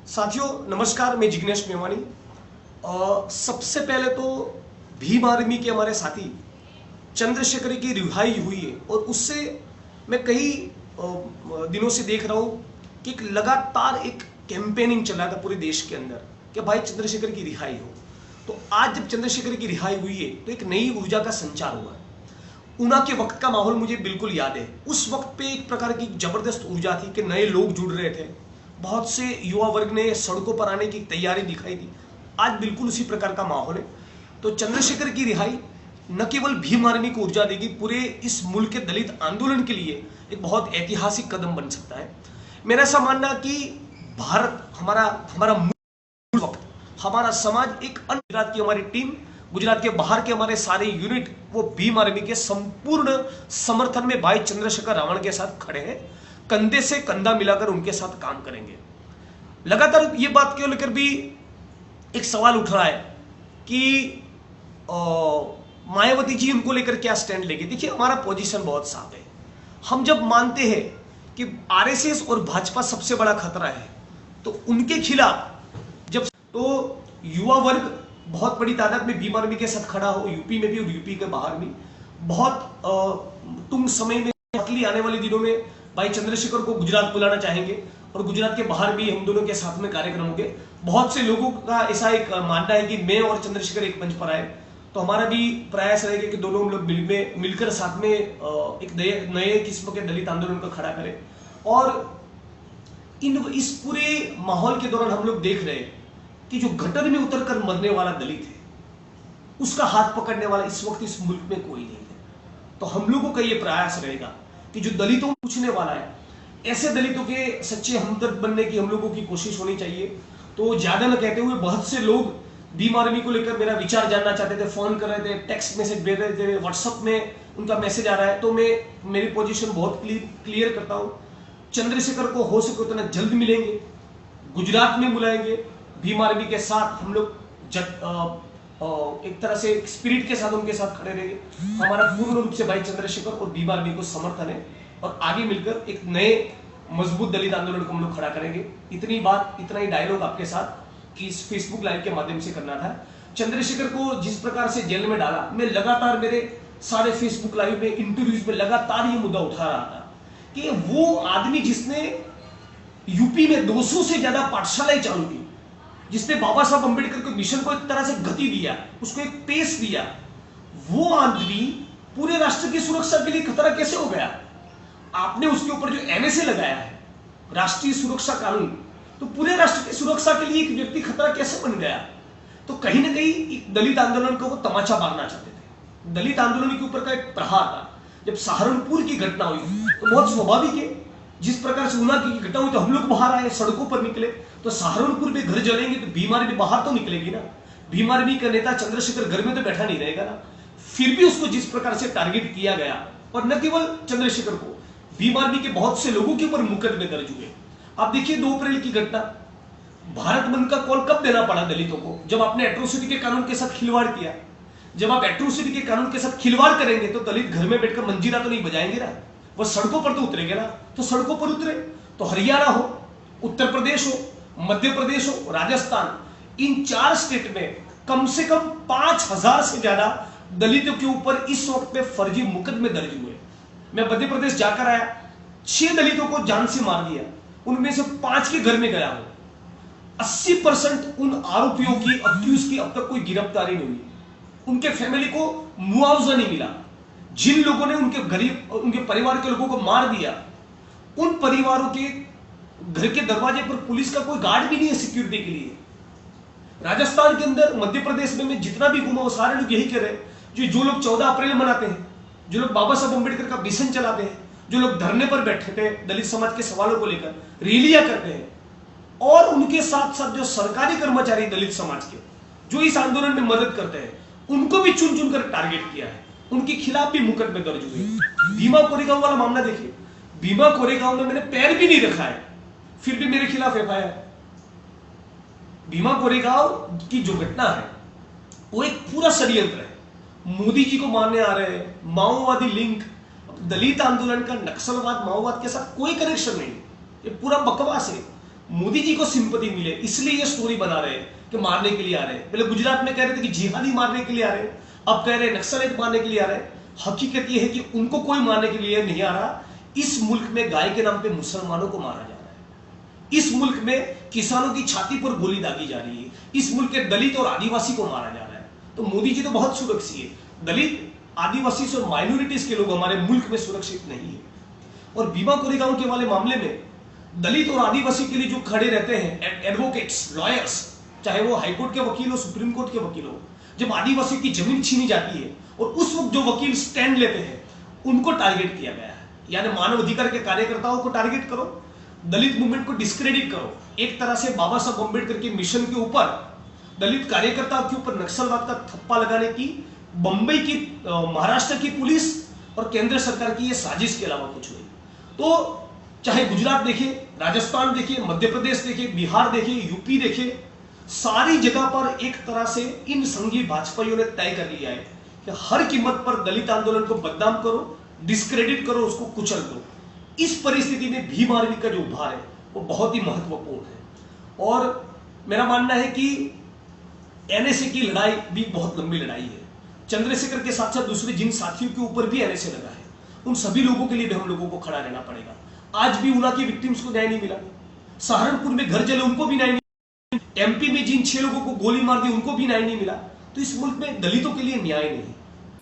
साथियों नमस्कार, मैं जिग्नेश मेवानी। सबसे पहले तो भीम आर्मी के हमारे साथी चंद्रशेखर की रिहाई हुई है और उससे मैं कई दिनों से देख रहा हूँ कि एक लगातार एक कैंपेनिंग चल रहा था पूरे देश के अंदर कि भाई चंद्रशेखर की रिहाई हो। तो आज जब चंद्रशेखर की रिहाई हुई है तो एक नई ऊर्जा का संचार हुआ है। ऊना के वक्त का माहौल मुझे बिल्कुल याद है। उस वक्त पे एक प्रकार की जबरदस्त ऊर्जा थी कि नए लोग जुड़ रहे थे, बहुत से युवा वर्ग ने सड़कों पर आने की तैयारी दिखाई दी। आज बिल्कुल उसी प्रकार का माहौल है। तो चंद्रशेखर की रिहाई न केवल भीम आर्मी को ऊर्जा देगी, पूरे इस मुल्क के दलित आंदोलन के लिए एक बहुत ऐतिहासिक कदम बन सकता है। मेरा ऐसा मानना कि भारत हमारा हमारा वक्त हमारा समाज एक अन्य गुजरात की हमारी टीम, गुजरात के बाहर के हमारे सारे यूनिट वो भीम आर्मी के संपूर्ण समर्थन में भाई चंद्रशेखर रावण के साथ खड़े हैं। कंधे से कंधा मिलाकर उनके साथ काम करेंगे। लगातार ये बात को लेकर भी एक सवाल उठ रहा है कि मायावती जी उनको लेकर क्या स्टैंड लेंगे। देखिए, हमारा पोजीशन बहुत साफ है। हम जब मानते हैं कि आरएसएस और भाजपा सबसे बड़ा खतरा है, तो उनके खिलाफ जब तो युवा वर्ग बहुत बड़ी तादाद में भीम आर्मी के साथ खड़ा हो, यूपी में भी और यूपी के बाहर भी, बहुत तुम समय में आने वाले दिनों में भाई चंद्रशेखर को गुजरात बुलाना चाहेंगे और गुजरात के बाहर भी हम दोनों के साथ में कार्यक्रम होंगे। बहुत से लोगों का ऐसा एक मानना है कि मैं और चंद्रशेखर एक मंच पर आए, तो हमारा भी प्रयास रहेगा कि दोनों हम लोग मिलकर साथ में एक नए किस्म के दलित आंदोलन को खड़ा करें। और इस पूरे माहौल के दौरान हम लोग देख रहे हैं कि जो गटर में उतरकर मरने वाला दलित है, उसका हाथ पकड़ने वाला इस वक्त इस मुल्क में कोई नहीं है। तो हम लोगों का यह प्रयास रहेगा कि जो दलितों को पूछने वाला है, ऐसे दलितों के सच्चे हमदर्द बनने की हम लोगों की कोशिश होनी चाहिए। तो ज्यादा न कहते हुए, बहुत से लोग भीम आर्मी को लेकर मेरा विचार जानना चाहते थे, फोन कर रहे थे, टेक्स्ट मैसेज भेज रहे थे, व्हाट्सएप में उनका मैसेज आ रहा है। तो मैं मेरी पोजीशन बहुत क्लियर करता हूं। चंद्रशेखर को हो सके उतना जल्द मिलेंगे, गुजरात में बुलाएंगे। भीम आर्मी के साथ हम लोग एक तरह से स्पिरिट के साथ उनके साथ खड़े रहेंगे। हमारा पूर्ण रूप से भाई चंद्रशेखर और भीम आर्मी को समर्थन है और आगे मिलकर एक नए मजबूत दलित आंदोलन को हम लोग खड़ा करेंगे। इतनी बात, इतना ही डायलॉग आपके साथ कि इस फेसबुक लाइव के माध्यम से करना था। चंद्रशेखर को जिस प्रकार से जेल में डाला, मैं लगातार मेरे सारे फेसबुक लाइव में, इंटरव्यूज में लगातार ये मुद्दा उठा रहा था कि वो आदमी जिसने यूपी में 200 से ज्यादा पाठशालाएं चालू की, जिसने बाबा साहब अंबेडकर के मिशन को एक तरह से गति दिया, उसको एक पेस दिया, वो आदमी पूरे राष्ट्र की सुरक्षा के लिए खतरा कैसे हो गया? आपने उसके ऊपर जो एनएसए लगाया है, राष्ट्रीय सुरक्षा कानून, तो पूरे राष्ट्र की सुरक्षा के लिए एक व्यक्ति खतरा कैसे बन गया? तो कहीं ना कहीं दलित आंदोलन को वो तमाचा मारना चाहते थे। दलित आंदोलन के ऊपर का एक प्रहार था। जब सहारनपुर की घटना हुई तो बहुत स्वाभाविक है, जिस प्रकार से ऊना की घटना हुई तो हम लोग बाहर आए, सड़कों पर निकले। तो सहारनपुर में घर जलेंगे तो भीम आर्मी बाहर तो निकलेगी ना। भीम आर्मी का नेता चंद्रशेखर घर में तो बैठा नहीं रहेगा ना। फिर भी उसको जिस प्रकार से टारगेट किया गया, और न केवल चंद्रशेखर को, भीम आर्मी के बहुत से लोगों के ऊपर मुकदमे दर्ज हुए। आप देखिए 2 अप्रैल की घटना, भारत बंद का कॉल कब देना पड़ा दलितों को? जब आपने एट्रोसिटी के कानून के साथ खिलवाड़ किया। जब आप एट्रोसिटी के कानून के साथ खिलवाड़ करेंगे तो दलित घर में बैठकर मंजीरा तो नहीं बजाएंगे ना, वो सड़कों पर तो उतरेंगे ना। तो सड़कों पर उतरे तो हरियाणा हो, उत्तर प्रदेश हो, मध्य प्रदेश हो, राजस्थान, इन 4 स्टेट में कम से कम 5000 से ज्यादा दलितों के ऊपर इस वक्त पे फर्जी मुकदमे दर्ज हुए। मैं मध्य प्रदेश जाकर आया, 6 दलितों को जान से मार दिया, उनमें से 5 के घर में गया हूं। 80% उन आरोपियों की, अक्यूज की अब तक कोई गिरफ्तारी नहीं हुई। उनके फैमिली को मुआवजा नहीं मिला। जिन लोगों ने उनके गरीब, उनके परिवार के लोगों को मार दिया, उन परिवारों के घर के दरवाजे पर पुलिस का कोई गार्ड भी नहीं है सिक्योरिटी के लिए। राजस्थान के अंदर, मध्य प्रदेश में मैं जितना भी घूमा वो सारे लोग यही कह रहे हैं, जो लोग 14 अप्रैल मनाते हैं, जो लोग बाबा साहब अंबेडकर का मिशन चलाते हैं, जो लोग धरने पर बैठे थे दलित समाज के सवालों को लेकर, रैलियां करते हैं, और उनके साथ साथ जो सरकारी कर्मचारी दलित समाज के जो इस आंदोलन में मदद करते हैं, उनको भी चुन चुन कर टारगेट किया है। उनके खिलाफ भी मुकदमे दर्ज हुए। भीमा कोरेगांव वाला मामला देखिए, भीमा कोरेगांव में मैंने पैर भी नहीं रखा है, फिर भी मेरे खिलाफ एफआईआर। भीमा कोरेगांव की जो घटना है वो एक पूरा षड्यंत्र है। मोदी जी को मारने आ रहे हैं, माओवादी लिंक, दलित आंदोलन का नक्सलवाद माओवाद के साथ कोई कनेक्शन नहीं, ये पूरा बकवास है। मोदी जी को सिंपैथी मिले इसलिए ये स्टोरी बना रहे हैं कि मारने के लिए आ रहे हैं। पहले गुजरात में कह रहे थे कि जिहादी मारने के लिए आ रहे हैं, अब कह रहे हैं नक्सलाइट मारने के लिए आ रहे हैं। हकीकत ये है कि उनको कोई मारने के लिए नहीं आ रहा। इस मुल्क में गाय के नाम पे मुसलमानों को मारा जा रहा है, इस मुल्क में किसानों की छाती पर गोली दागी जा रही है, इस मुल्क के दलित और आदिवासी को मारा जा रहा है। तो मोदी जी तो बहुत सुरक्षित है, दलित आदिवासी और माइनॉरिटीज के लोग हमारे मुल्क में सुरक्षित नहीं है। और भीमा कोरेगांव के वाले मामले में दलित और आदिवासी के लिए जो खड़े रहते हैं एडवोकेट्स, लॉयर्स, चाहे वो हाईकोर्ट के वकील हो, सुप्रीम कोर्ट के वकील हो, जब आदिवासियों की जमीन छीनी जाती है और उस वक्त जो वकील स्टैंड लेते हैं उनको टारगेट किया गया है। यानी मानव अधिकार के कार्यकर्ताओं को टारगेट करो, दलित मूवमेंट को डिस्क्रेडिट करो। एक तरह से बाबा साहब अम्बेडकर के मिशन के ऊपर दलित कार्यकर्ताओं के ऊपर नक्सलवाद का थप्पा लगाने की बंबई की, महाराष्ट्र की पुलिस और केंद्र सरकार की यह साजिश के अलावा कुछ नहीं। तो चाहे गुजरात देखिए, राजस्थान देखिए, मध्य प्रदेश देखिए, बिहार देखिए, यूपी देखिए, सारी जगह पर एक तरह से इन संघी भाजपाइयों ने तय कर लिया है कि हर कीमत पर दलित आंदोलन को बदनाम करो, डिस्क्रेडिट करो, उसको कुचल दो। इस परिस्थिति में भीम आर्मी का जो उभार है वो बहुत ही महत्वपूर्ण है। और मेरा मानना है कि एनएसए की लड़ाई भी बहुत लंबी लड़ाई है। चंद्रशेखर के साथ साथ दूसरे जिन साथियों के ऊपर भी एनएसए लगा है, उन सभी लोगों के लिए भी हम लोगों को खड़ा रहना पड़ेगा। आज भी उना की विक्टिम्स को न्याय नहीं मिला, सहारनपुर में घर जले उनको भी न्याय नहीं मिला, एमपी में जिन 6 लोगों को गोली मार दी उनको भी न्याय नहीं मिला। तो इस मुल्क में दलितों के लिए न्याय नहीं।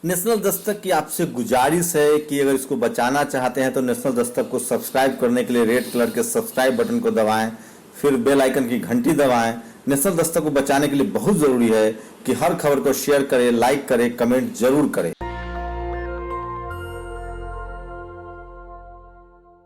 नेशनल दस्तक की आपसे गुजारिश है कि अगर इसको बचाना चाहते हैं तो नेशनल दस्तक को सब्सक्राइब करने के लिए रेड कलर के सब्सक्राइब बटन को दबाएं, फिर बेल आइकन की घंटी दबाएं। नेशनल दस्तक को बचाने के लिए बहुत जरूरी है कि हर खबर को शेयर करें, लाइक करें, कमेंट जरूर करें।